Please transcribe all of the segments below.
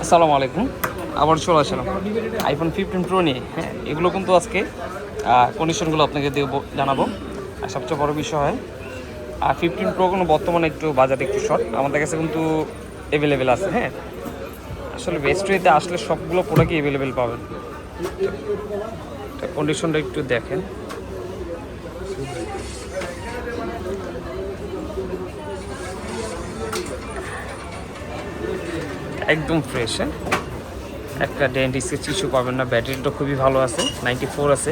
আসসালামু আলাইকুম। আবার চলে আসলাম আইফোন 15 প্রো নিয়ে। হ্যাঁ, এগুলো কিন্তু আজকে কন্ডিশনগুলো আপনাকে জানাবো। আর সবচেয়ে বড় বিষয় হয় 15 প্রো কোনো বর্তমানে একটু বাজারে একটু শর্ট, আমাদের কাছে কিন্তু অ্যাভেলেবেল আছে। হ্যাঁ, আসলে বেস্টওয়েতে আসলে সবগুলো প্রোডাক্টই অ্যাভেলেবেল পাবেন। কন্ডিশনটা একটু দেখেন। একদম ফ্রেশ। হ্যাঁ, একটা ডেন্ট স্কেচ কিছু পাবেন না। ব্যাটারিটা খুবই ভালো আছে, 94 আছে।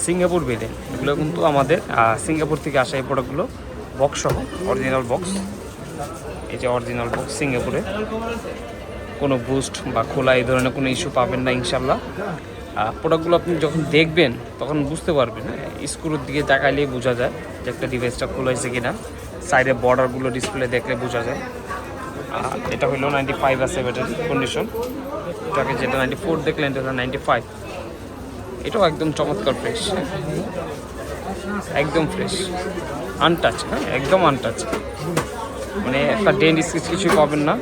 সিঙ্গাপুর বেডেন এগুলো কিন্তু আমাদের সিঙ্গাপুর থেকে আসা এই প্রোডাক্টগুলো বক্স সহ, অরিজিনাল বক্স। এই যে অরিজিনাল বক্স সিঙ্গাপুরে, কোনো বুস্ট বা খোলা এই ধরনের কোনো ইস্যু পাবেন না ইনশাল্লাহ। প্রোডাক্টগুলো আপনি যখন দেখবেন তখন বুঝতে পারবেন। স্ক্রুর দিকে তাকাইলেই বোঝা যায় যে একটা ডিভাইসটা খোলা হয়েছে কিনা। সাইডে বর্ডারগুলো ডিসপ্লে দেখলে বোঝা যায়। এটা হলো 95 আছে ব্যাটারি কন্ডিশন। এটাকে যেটা 94 দেখলেন এটা 95। এটাও একদম চমৎকার ফ্রেশ, একদম ফ্রেশ, আনটাচ। হ্যাঁ, একদম আনটাচ, মানে একটা ডেন্ট স্কেচ কিছুই পাবেন না।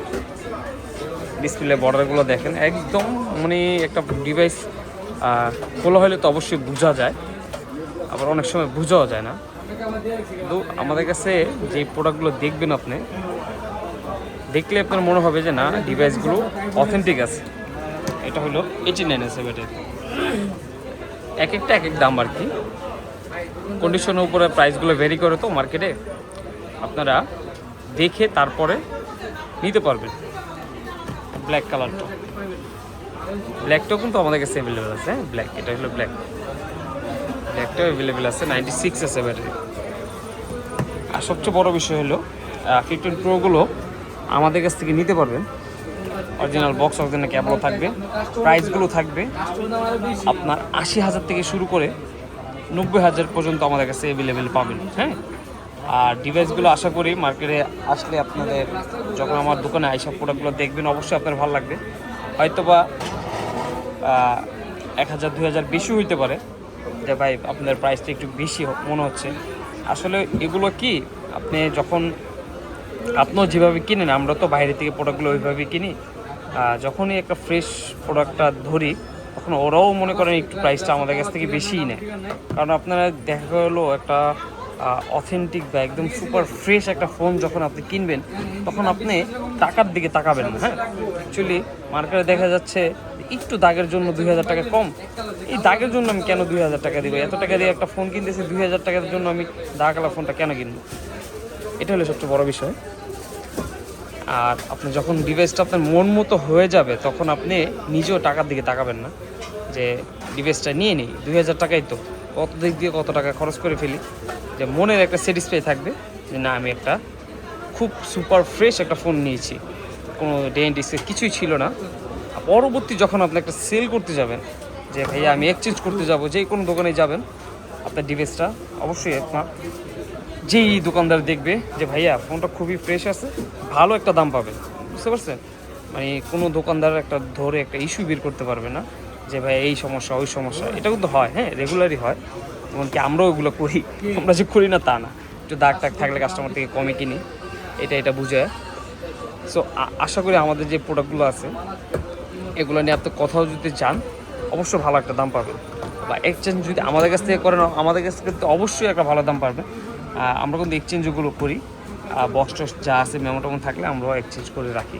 ডিসপ্লে বর্ডারগুলো দেখেন, একদম মানে একটা ডিভাইস খোলা হলে তো অবশ্যই বোঝা যায়, আবার অনেক সময় বোঝাও যায় না। কিন্তু আমাদের কাছে যে প্রোডাক্টগুলো দেখবেন আপনি, দেখলে আপনার মনে হবে যে না, ডিভাইসগুলো অথেন্টিক আছে। এটা হলো 89 আছে ব্যাটারি। এক একটা এক এক দাম আর কি, কন্ডিশনের উপরে প্রাইসগুলো ভেরি করে তো মার্কেটে। আপনারা দেখে তারপরে নিতে পারবেন। ব্ল্যাক কালারটা, ব্ল্যাকটাও কিন্তু আমাদের কাছে অ্যাভেলেবেল আছে। হ্যাঁ, ব্ল্যাক, এটা হলো ব্ল্যাক, ব্ল্যাকটাও অ্যাভেলেবেল আছে। 96 আছে ব্যাটারি। আর সবচেয়ে বড় বিষয় হলো 15 প্রোগুলো আমাদের কাছ থেকে নিতে পারবেন। অরিজিনাল বক্স, অরিজিনাল ক্যাবলও থাকবে। প্রাইসগুলো থাকবে আপনার 80,000 থেকে শুরু করে 90,000 পর্যন্ত আমাদের কাছে অ্যাভেলেবেল পাবেন। হ্যাঁ, আর ডিভাইসগুলো আশা করি মার্কেটে আসলে আপনাদের যখন আমার দোকানে এইসব প্রোডাক্টগুলো দেখবেন অবশ্যই আপনার ভালো লাগবে। হয়তো বা 1,000-2,000 বেশি হইতে পারে, যে ভাই আপনার প্রাইসটা একটু বেশি মনে হচ্ছে। আসলে এগুলো কি, আপনি যখন আপনিও যেভাবে কিনেন, আমরা তো বাইরে থেকে প্রোডাক্টগুলো ওইভাবেই কিনি। যখনই একটা ফ্রেশ প্রোডাক্টটা ধরি তখন ওরাও মনে করেন একটু প্রাইসটা আমাদের কাছ থেকে বেশিই নেয়। কারণ আপনারা দেখা গেলো একটা অথেন্টিক বা একদম সুপার ফ্রেশ একটা ফোন যখন আপনি কিনবেন তখন আপনি টাকার দিকে তাকাবেন না। হ্যাঁ, অ্যাকচুয়ালি মার্কেটে দেখা যাচ্ছে একটু দাগের জন্য 2,000 টাকা কম। এই দাগের জন্য আমি কেন 2,000 টাকা দিব? এত টাকা দিয়ে একটা ফোন কিনতেছি, 2,000 টাকার জন্য আমি দাগওয়ালা ফোনটা কেন কিনবো? এটা হলো সবচেয়ে বড় বিষয়। আর আপনি যখন ডিভাইসটা আপনার মন মতো হয়ে যাবে তখন আপনি নিজেও টাকার দিকে তাকাবেন না, যে ডিভাইসটা নিয়ে নিই 2,000 টাকাই তো, কত দিক দিয়ে কত টাকা খরচ করে ফেলি। যে মনের একটা স্যাটিসফাই থাকবে যে না, আমি একটা খুব সুপার ফ্রেশ একটা ফোন নিয়েছি, কোনো ডেন্ট স্কেচ কিছুই ছিল না। পরবর্তী যখন আপনি একটা সেল করতে যাবেন, যে ভাইয়া আমি এক্সচেঞ্জ করতে যাব, যে কোনো দোকানে যাবেন, আপনার ডিভাইসটা অবশ্যই আপনার যেই দোকানদার দেখবে যে ভাইয়া ফোনটা খুবই ফ্রেশ আছে, ভালো একটা দাম পাবেন। বুঝতে পারছেন? মানে কোনো দোকানদার একটা ধরে একটা ইস্যু বের করতে পারবে না যে ভাই এই সমস্যা ওই সমস্যা। এটা কিন্তু হয়, হ্যাঁ, রেগুলারই হয়। এমনকি আমরাও ওগুলো করি, আমরা যে করি না তা না। একটু দাগ টাগ থাকলে কাস্টমার থেকে কমে কিনি, এটা বুঝে। সো আশা করি আমাদের যে প্রোডাক্টগুলো আছে এগুলো নিয়ে আপনি কোথাও যদি যান অবশ্যই ভালো একটা দাম পাবেন। বা এক্সচেঞ্জ যদি আমাদের কাছ থেকে করেন, আমাদের কাছ থেকে অবশ্যই একটা ভালো দাম পাবেন। আমরা কিন্তু এক্সচেঞ্জগুলো করি। বক্স টক্স যা আছে মেমো টেমো থাকলে আমরাও এক্সচেঞ্জ করে রাখি।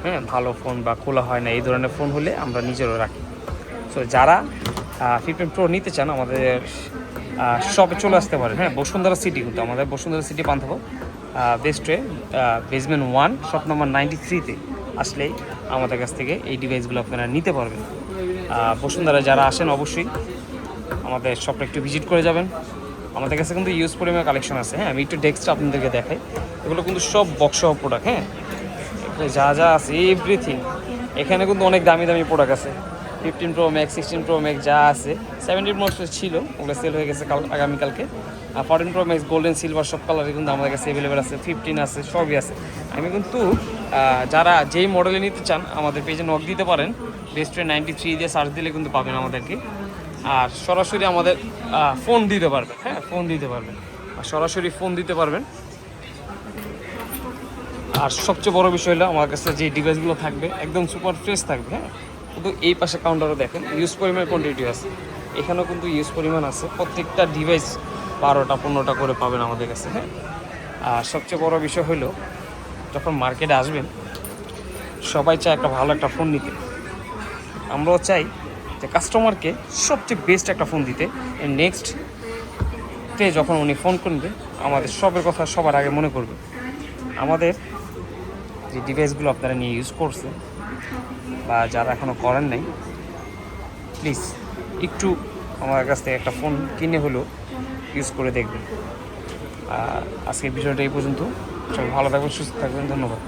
হ্যাঁ, ভালো ফোন বা খোলা হয় না এই ধরনের ফোন হলে আমরা নিজেরও রাখি। সো যারা 15 প্রো নিতে চান আমাদের শপে চলে আসতে পারেন। হ্যাঁ, বসুন্ধরা সিটি, কিন্তু আমাদের বসুন্ধরা সিটি পান্থপথ বেস্টে বেসমেন্ট 1 শপ নম্বর 93-তে আসলেই আমাদের কাছ থেকে এই ডিভাইসগুলো আপনারা নিতে পারবেন। বসুন্ধরা যারা আসেন অবশ্যই আমাদের শপটা একটু ভিজিট করে যাবেন। আমাদের কাছে কিন্তু ইউজ পরিমাণ কালেকশন আছে। হ্যাঁ, আমি একটু ডেস্কটা আপনাদেরকে দেখাই। এগুলো কিন্তু সব বক্স সহ প্রোডাক্ট। হ্যাঁ, যা যা আছে এভরিথিং। এখানে কিন্তু অনেক দামি দামি প্রোডাক্ট আছে। 15 প্রো ম্যাক্স, 16 প্রো ম্যাক্স যা আছে, 17 প্রো ছিল, ওগুলো সেল হয়ে গেছে আগামীকালকে। আর 14 প্রো ম্যাক্স গোল্ডেন সিলভার সব কালারই কিন্তু আমাদের কাছে অ্যাভেলেবেল আছে। 15 আছে, সবই আছে। আমি কিন্তু যারা যেই মডেলে নিতে চান আমাদের পেজে নক দিতে পারেন। বেস্টে 93 দিয়ে সার্চ দিলে কিন্তু পাবেন আমাদেরকে। আর সরাসরি আমাদের ফোন দিতে পারবেন। হ্যাঁ, ফোন দিতে পারবেন, আর সরাসরি ফোন দিতে পারবেন। আর সবচেয়ে বড় বিষয় হলো আমার কাছে যে ডিভাইসগুলো থাকবে একদম সুপার ফ্রেশ থাকবে, হ্যাঁ। কিন্তু এই পাশে কাউন্টারও দেখেন ইউজ পরিমাণ কোয়ান্টিটি আছে, এখানেও কিন্তু ইউজ পরিমাণ আছে। প্রত্যেকটা ডিভাইস 12টা 15টা করে পাবেন আমাদের কাছে, হ্যাঁ। আর সবচেয়ে বড় বিষয় হলো যখন মার্কেটে আসবেন সবাই চায় একটা ভালো একটা ফোন নিতে, আমরাও চাই যে কাস্টমারকে সবচেয়ে বেস্ট একটা ফোন দিতে। নেক্সট ডে যখন উনি ফোন করবে আমাদের সবের কথা সবার আগে মনে করবে। আমাদের যে ডিভাইসগুলো আপনারা নিয়ে ইউজ করছেন বা যারা এখনও করেন নাই, প্লিজ একটু আমার কাছ থেকে একটা ফোন কিনে হলেও ইউজ করে দেখবেন। আর আজকের ভিডিওটা এই পর্যন্ত, সবাই ভালো থাকবেন, সুস্থ থাকবেন, ধন্যবাদ।